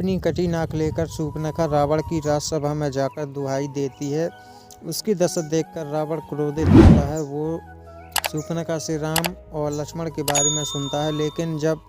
अपनी कटी नाक लेकर शूर्पणखा रावण की राजसभा में जाकर दुहाई देती है। उसकी दशा देखकर रावण क्रोधित होता है। वो शूर्पणखा से राम और लक्ष्मण के बारे में सुनता है, लेकिन जब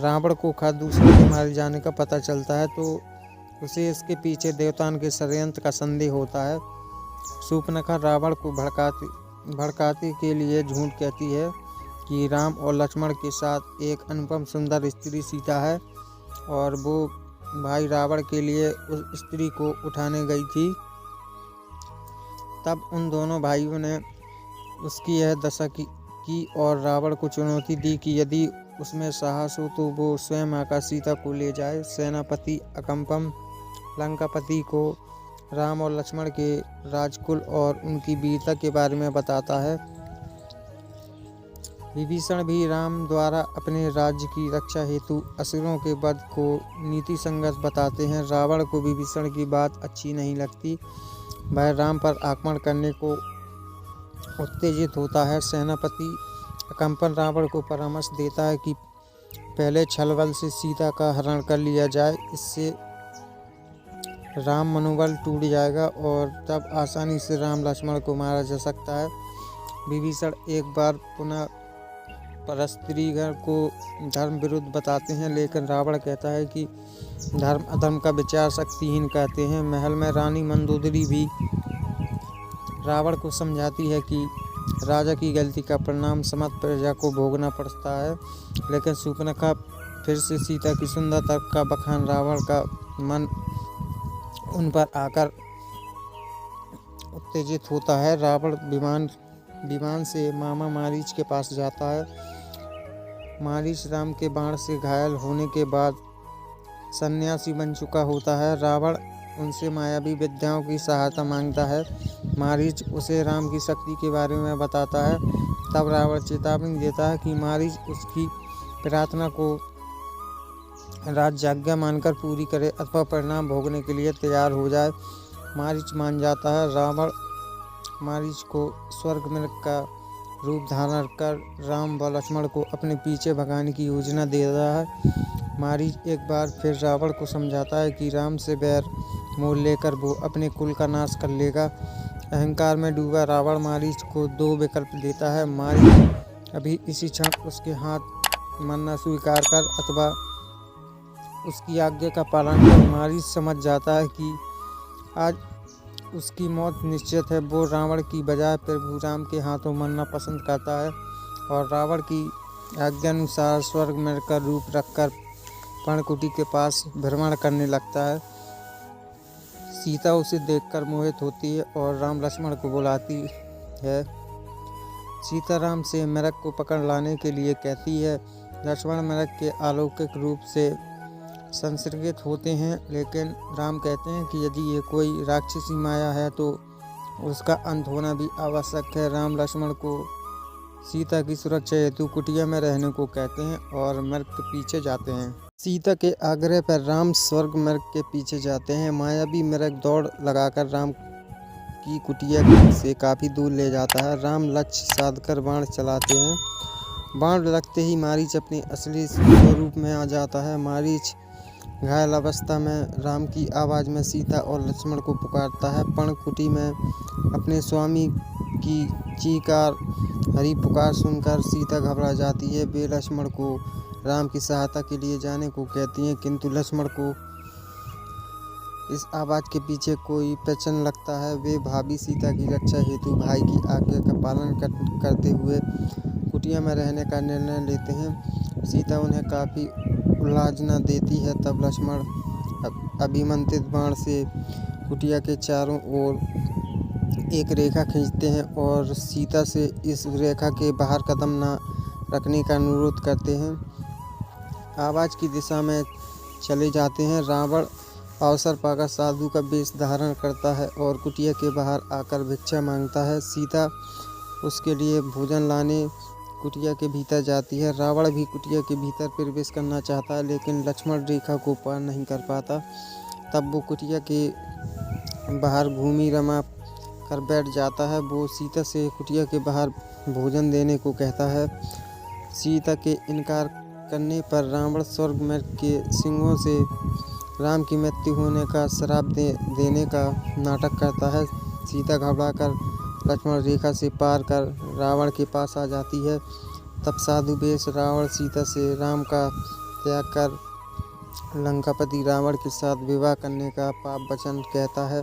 रावण को खरदूषण के मारे जाने का पता चलता है तो उसे इसके पीछे देवताओं के षड्यंत्र का संदेह होता है। शूर्पणखा रावण को भड़काने के लिए झूठ कहती है कि राम और लक्ष्मण के साथ एक अनुपम सुंदर स्त्री सीता है और वो भाई रावण के लिए उस स्त्री को उठाने गई थी। तब उन दोनों भाइयों ने उसकी यह दशा की और रावण को चुनौती दी कि यदि उसमें साहस हो तो वो स्वयं आकर सीता को ले जाए। सेनापति अकम्पम लंकापति को राम और लक्ष्मण के राजकुल और उनकी वीरता के बारे में बताता है। विभीषण भी राम द्वारा अपने राज्य की रक्षा हेतु असुरों के वध को नीति संगत बताते हैं। रावण को विभीषण की बात अच्छी नहीं लगती। वह राम पर आक्रमण करने को उत्तेजित होता है। सेनापति अकम्पन रावण को परामर्श देता है कि पहले छलबल से सीता का हरण कर लिया जाए, इससे राम मनोबल टूट जाएगा और तब आसानी से राम लक्ष्मण को मारा जा सकता है। विभीषण एक बार पुनः परस्त्रीगण को धर्म विरुद्ध बताते हैं, लेकिन रावण कहता है कि धर्म अधर्म का विचार शक्तिहीन कहते हैं। महल में रानी मंदोदरी भी रावण को समझाती है कि राजा की गलती का परिणाम समस्त प्रजा को भोगना पड़ता है, लेकिन शूर्पणखा फिर से सीता की सुंदरता का बखान रावण का मन उन पर आकर उत्तेजित होता है। रावण विमान से मामा मारीच के पास जाता है। मारीच राम के बाण से घायल होने के बाद सन्यासी बन चुका होता है। रावण उनसे मायावी विद्याओं की सहायता मांगता है। मारीच उसे राम की शक्ति के बारे में बताता है। तब रावण चेतावनी देता है कि मारीच उसकी प्रार्थना को राजआज्ञा मानकर पूरी करे अथवा परिणाम भोगने के लिए तैयार हो जाए। मारीच मान जाता है। रावण मारीच को स्वर्ग मृग का रूप धारण कर राम व लक्ष्मण को अपने पीछे भगाने की योजना दे रहा है। मारीच एक बार फिर रावण को समझाता है कि राम से बैर मोल लेकर वो अपने कुल का नाश कर लेगा। अहंकार में डूबा रावण मारीच को दो विकल्प देता है। मारीच अभी इसी क्षण उसके हाथ मरना स्वीकार कर अथवा उसकी आज्ञा का पालन कर। मारीच समझ जाता है कि आज उसकी मौत निश्चित है। वो रावण की बजाय प्रभु राम के हाथों मरना पसंद करता है और रावण की आज्ञानुसार स्वर्ग में का रूप रखकर पर्णकुटी के पास भ्रमण करने लगता है। सीता उसे देखकर मोहित होती है और राम लक्ष्मण को बुलाती है। सीता राम से मृग को पकड़ लाने के लिए कहती है। लक्ष्मण मृग के अलौकिक रूप से संसर्गित होते हैं, लेकिन राम कहते हैं कि यदि ये कोई राक्षसी माया है तो उसका अंत होना भी आवश्यक है। राम लक्ष्मण को सीता की सुरक्षा हेतु कुटिया में रहने को कहते हैं और मृग के पीछे जाते हैं। सीता के आग्रह पर राम स्वर्ग मृग के पीछे जाते हैं। मायावी मृग दौड़ लगाकर राम की कुटिया से काफ़ी दूर ले जाता है। राम लक्ष्य साधकर बाण चलाते हैं। बाण लगते ही मारीच अपने असली स्वरूप में आ जाता है। मारीच घायल अवस्था में राम की आवाज़ में सीता और लक्ष्मण को पुकारता है। पर्णकुटी में अपने स्वामी की चीकार हरी पुकार सुनकर सीता घबरा जाती है। वे लक्ष्मण को राम की सहायता के लिए जाने को कहती हैं, किंतु लक्ष्मण को इस आवाज़ के पीछे कोई प्रश्न लगता है। वे भाभी सीता की रक्षा हेतु भाई की आज्ञा का पालन करते हुए कुटिया में रहने का निर्णय लेते हैं। सीता उन्हें काफ़ी उल्लाजना देती है। तब लक्ष्मण अभिमंत्रित बाण से कुटिया के चारों ओर एक रेखा खींचते हैं और सीता से इस रेखा के बाहर कदम न रखने का अनुरोध करते हैं। आवाज़ की दिशा में चले जाते हैं। रावण अवसर पाकर साधु का वेश धारण करता है और कुटिया के बाहर आकर भिक्षा मांगता है। सीता उसके लिए भोजन लाने कुटिया के भीतर जाती है। रावण भी कुटिया के भीतर प्रवेश करना चाहता है, लेकिन लक्ष्मण रेखा को पार नहीं कर पाता। तब वो कुटिया के बाहर भूमि रमा कर बैठ जाता है। वो सीता से कुटिया के बाहर भोजन देने को कहता है। सीता के इनकार करने पर रावण स्वर्ग में के सिंहों से राम की मृत्यु होने का श्राप देने का नाटक करता है। सीता घबराकर लक्ष्मण रेखा से पार कर रावण के पास आ जाती है। तब साधु वेश रावण सीता से राम का त्याग कर लंकापति रावण के साथ विवाह करने का पाप वचन कहता है।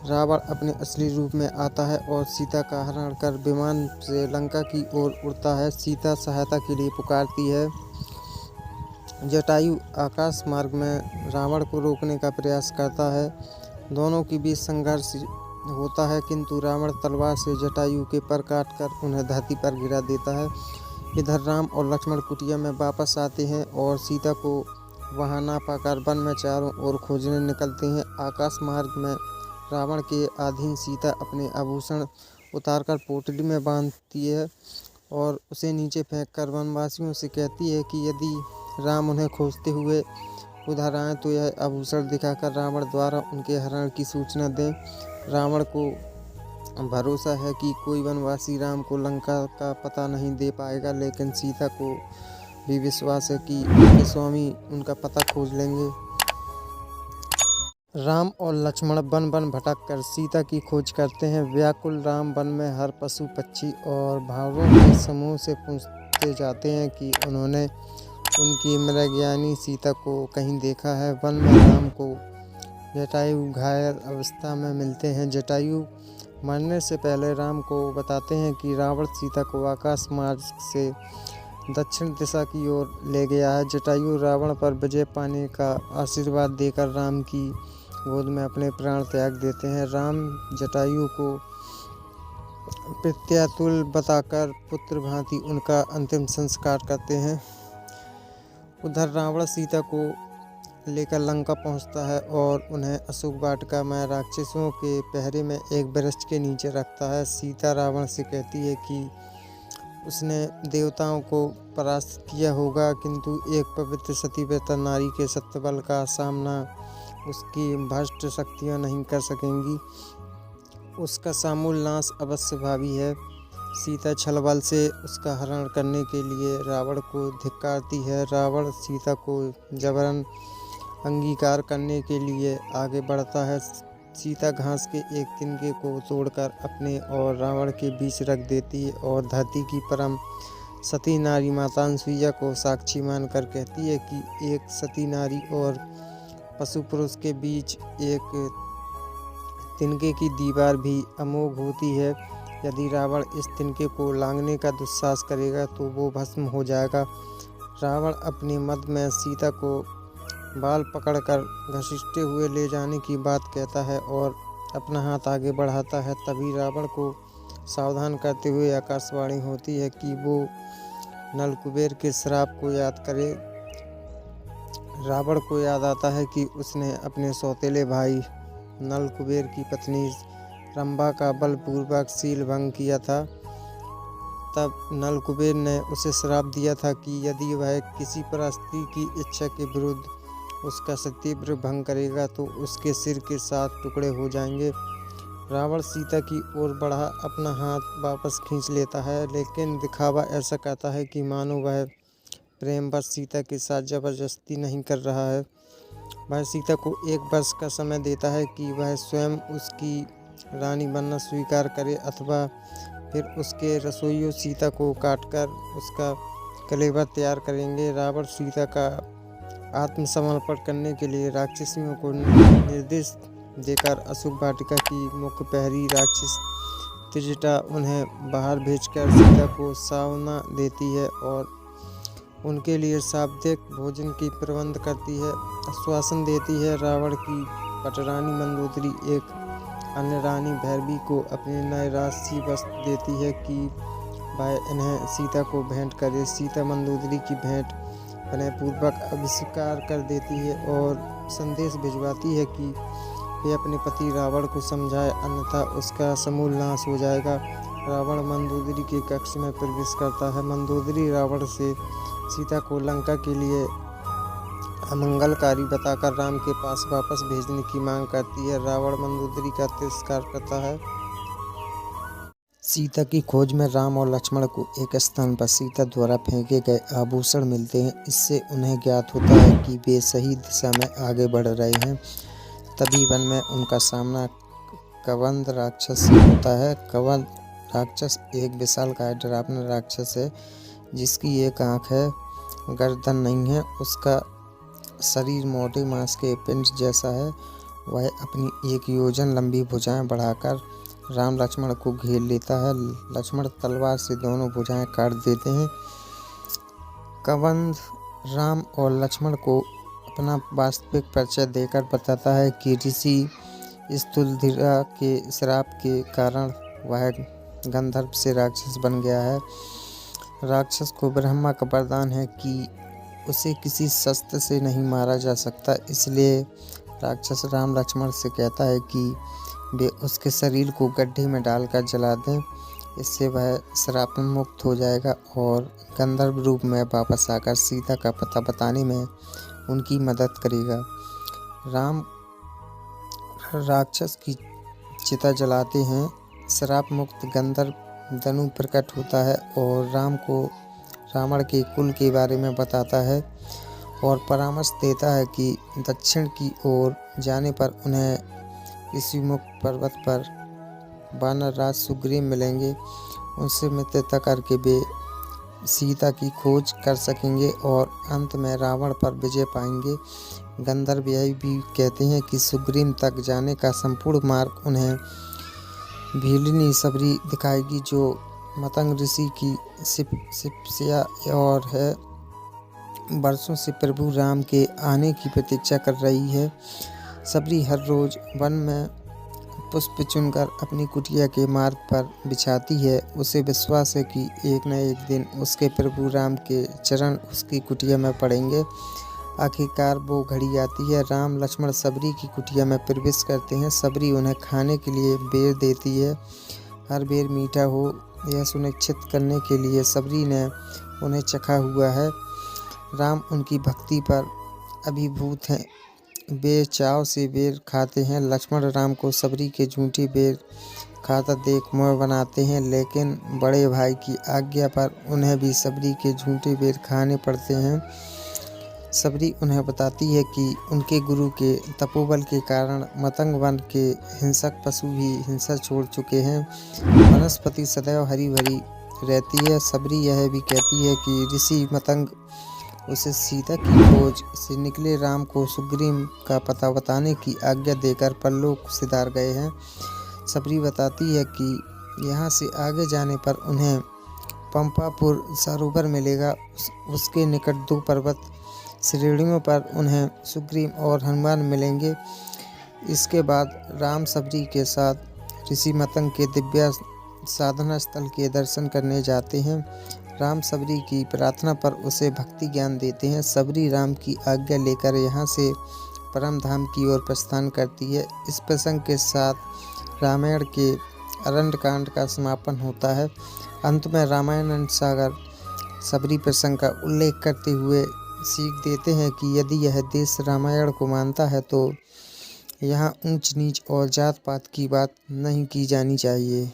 रावण अपने असली रूप में आता है और सीता का हरण कर विमान से लंका की ओर उड़ता है। सीता सहायता के लिए पुकारती है। जटायु आकाश मार्ग में रावण को रोकने का प्रयास करता है। दोनों के बीच संघर्ष होता है, किंतु रावण तलवार से जटायु के पर काटकर उन्हें धरती पर गिरा देता है। इधर राम और लक्ष्मण कुटिया में वापस आते हैं और सीता को वहां ना पाकर वन में चारों ओर खोजने निकलते हैं। आकाश मार्ग में रावण के अधीन सीता अपने आभूषण उतारकर पोटली में बांधती है और उसे नीचे फेंककर वनवासियों से कहती है कि यदि राम उन्हें खोजते हुए उधर आए तो यह आभूषण दिखाकर रावण द्वारा उनके हरण की सूचना दें। रावण को भरोसा है कि कोई वनवासी राम को लंका का पता नहीं दे पाएगा, लेकिन सीता को भी विश्वास है कि उनके स्वामी उनका पता खोज लेंगे। राम और लक्ष्मण वन वन भटक कर सीता की खोज करते हैं। व्याकुल राम वन में हर पशु पक्षी और भावरों के समूह से पूछते जाते हैं कि उन्होंने उनकी मृगयानी सीता को कहीं देखा है। वन में राम को जटायु घायल अवस्था में मिलते हैं। जटायु मरने से पहले राम को बताते हैं कि रावण सीता को आकाश मार्ग से दक्षिण दिशा की ओर ले गया है। जटायु रावण पर विजय पाने का आशीर्वाद देकर राम की गोद में अपने प्राण त्याग देते हैं। राम जटायु को पितृतुल्य बताकर पुत्र भांति उनका अंतिम संस्कार करते हैं। उधर रावण सीता को लेकर लंका पहुंचता है और उन्हें अशोक वाटिका में राक्षसों के पहरे में एक वृक्ष के नीचे रखता है। सीता रावण से कहती है कि उसने देवताओं को परास्त किया होगा, किंतु एक पवित्र सतीव्रता नारी के सत्यबल का सामना उसकी भ्रष्ट शक्तियाँ नहीं कर सकेंगी। उसका समूल नाश अवश्य भावी है। सीता छल बल से उसका हरण करने के लिए रावण को धिक्कारती है। रावण सीता को जबरन अंगीकार करने के लिए आगे बढ़ता है। सीता घास के एक तिनके को तोड़कर अपने और रावण के बीच रख देती है और धरती की परम सती नारी माता अनसुईया को साक्षी मानकर कहती है कि एक सती नारी और पशु पुरुष के बीच एक तिनके की दीवार भी अमोघ होती है। यदि रावण इस तिनके को लांघने का दुस्साहस करेगा तो वो भस्म हो जाएगा। रावण अपने मद में सीता को बाल पकड़कर घसीटते हुए ले जाने की बात कहता है और अपना हाथ आगे बढ़ाता है। तभी रावण को सावधान करते हुए आकाशवाणी होती है कि वो नल कुबेर के श्राप को याद करे। रावण को याद आता है कि उसने अपने सौतेले भाई नल कुबेर की पत्नी रंभा का बलपूर्वक शील भंग किया था। तब नल कुबेर ने उसे श्राप दिया था कि यदि वह किसी पर स्त्री की इच्छा के विरुद्ध उसका सतीव्र भंग करेगा तो उसके सिर के 7 टुकड़े हो जाएंगे। रावण सीता की ओर बढ़ा अपना हाथ वापस खींच लेता है, लेकिन दिखावा ऐसा करता है कि मानो वह प्रेमवश सीता के साथ जबरदस्ती नहीं कर रहा है। वह सीता को 1 वर्ष का समय देता है कि वह स्वयं उसकी रानी बनना स्वीकार करे, अथवा फिर उसके रसोइयों सीता को काटकर उसका कलेवर तैयार करेंगे। रावण सीता का आत्मसमर्पण करने के लिए राक्षसियों को निर्देश देकर अशोक वाटिका की मुख्य प्रहरी राक्षस त्रिजटा उन्हें बाहर भेजकर सीता को सावना देती है और उनके लिए शाब्दिक भोजन की प्रबंध करती है, आश्वासन देती है। रावण की पटरानी मंदोदरी एक अन्य रानी भैरवी को अपने नए राशि वस्त्र देती है कि वह इन्हें सीता को भेंट करे। सीता मंदोदरी की भेंट विनयपूर्वक अभिस्वीकार कर देती है और संदेश भिजवाती है कि वे अपने पति रावण को समझाए, अन्यथा उसका समूल नाश हो जाएगा। रावण मंदोदरी के कक्ष में प्रवेश करता है। मंदोदरी रावण से सीता को लंका के लिए अमंगलकारी बताकर राम के पास वापस भेजने की मांग करती है। रावण मंदोदरी का तिरस्कार करता है। सीता की खोज में राम और लक्ष्मण को एक स्थान पर सीता द्वारा फेंके गए आभूषण मिलते हैं। इससे उन्हें ज्ञात होता है कि वे सही दिशा में आगे बढ़ रहे हैं। तभी वन में उनका सामना कबंध राक्षस से होता है। कबंध राक्षस एक विशालकाय डरावना राक्षस है, जिसकी एक आंख है, गर्दन नहीं है। उसका शरीर मोटे मांस के पिंड जैसा है। वह अपनी 1 योजन लंबी भुजाएं बढ़ाकर राम लक्ष्मण को घेर लेता है। लक्ष्मण तलवार से दोनों भुजाएं काट देते हैं। कबंध राम और लक्ष्मण को अपना वास्तविक परिचय देकर बताता है कि ऋषि स्थूलधिरा के श्राप के कारण वह गंधर्व से राक्षस बन गया है। राक्षस को ब्रह्मा का वरदान है कि उसे किसी शस्त्र से नहीं मारा जा सकता। इसलिए राक्षस राम लक्ष्मण से कहता है कि वे उसके शरीर को गड्ढे में डालकर जला दें। इससे वह श्राप मुक्त हो जाएगा और गंधर्व रूप में वापस आकर सीता का पता बताने में उनकी मदद करेगा। राम राक्षस की चिता जलाते हैं। श्राप मुक्त गंधर्व धनु प्रकट होता है और राम को रावण के कुल के बारे में बताता है और परामर्श देता है कि दक्षिण की ओर जाने पर उन्हें ऋषिमुख पर्वत पर वानर राज सुग्रीव मिलेंगे। उनसे मित्रता करके वे सीता की खोज कर सकेंगे और अंत में रावण पर विजय पाएंगे। गंधर्व यही भी कहते हैं कि सुग्रीव तक जाने का संपूर्ण मार्ग उन्हें भीलनी सबरी दिखाएगी, जो मतंग ऋषि की शिष्या और है। वर्षों से प्रभु राम के आने की प्रतीक्षा कर रही है। सबरी हर रोज वन में पुष्प चुनकर अपनी कुटिया के मार्ग पर बिछाती है। उसे विश्वास है कि एक न एक दिन उसके प्रभु राम के चरण उसकी कुटिया में पड़ेंगे। आखिरकार वो घड़ी आती है। राम लक्ष्मण सबरी की कुटिया में प्रवेश करते हैं। सबरी उन्हें खाने के लिए बेर देती है। हर बेर मीठा हो यह सुनिश्चित करने के लिए सबरी ने उन्हें चखा हुआ है। राम उनकी भक्ति पर अभिभूत हैं। वे चाव से बेर खाते हैं। लक्ष्मण राम को सबरी के झूठी बेर खाता देख मोह बनाते हैं, लेकिन बड़े भाई की आज्ञा पर उन्हें भी सबरी के झूठे बेर खाने पड़ते हैं। सबरी उन्हें बताती है कि उनके गुरु के तपोबल के कारण मतंग वन के हिंसक पशु भी हिंसा छोड़ चुके हैं। वनस्पति सदैव हरी भरी रहती है। सबरी यह भी कहती है कि ऋषि मतंग उसे सीता की खोज से निकले राम को सुग्रीव का पता बताने की आज्ञा देकर परलोक सिधार गए हैं। सबरी बताती है कि यहाँ से आगे जाने पर उन्हें पंपापुर सरोवर मिलेगा। उसके निकट 2 पर्वत श्रेणियों पर उन्हें सुग्रीव और हनुमान मिलेंगे। इसके बाद राम सबरी के साथ ऋषि मतंग के दिव्य साधना स्थल के दर्शन करने जाते हैं। राम सबरी की प्रार्थना पर उसे भक्ति ज्ञान देते हैं। सबरी राम की आज्ञा लेकर यहाँ से परम धाम की ओर प्रस्थान करती है। इस प्रसंग के साथ रामायण के अरण्यकांड का समापन होता है। अंत में रामायण सागर सबरी प्रसंग का उल्लेख करते हुए सीख देते हैं कि यदि यह देश रामायण को मानता है तो यहाँ ऊंच नीच और जात पात की बात नहीं की जानी चाहिए।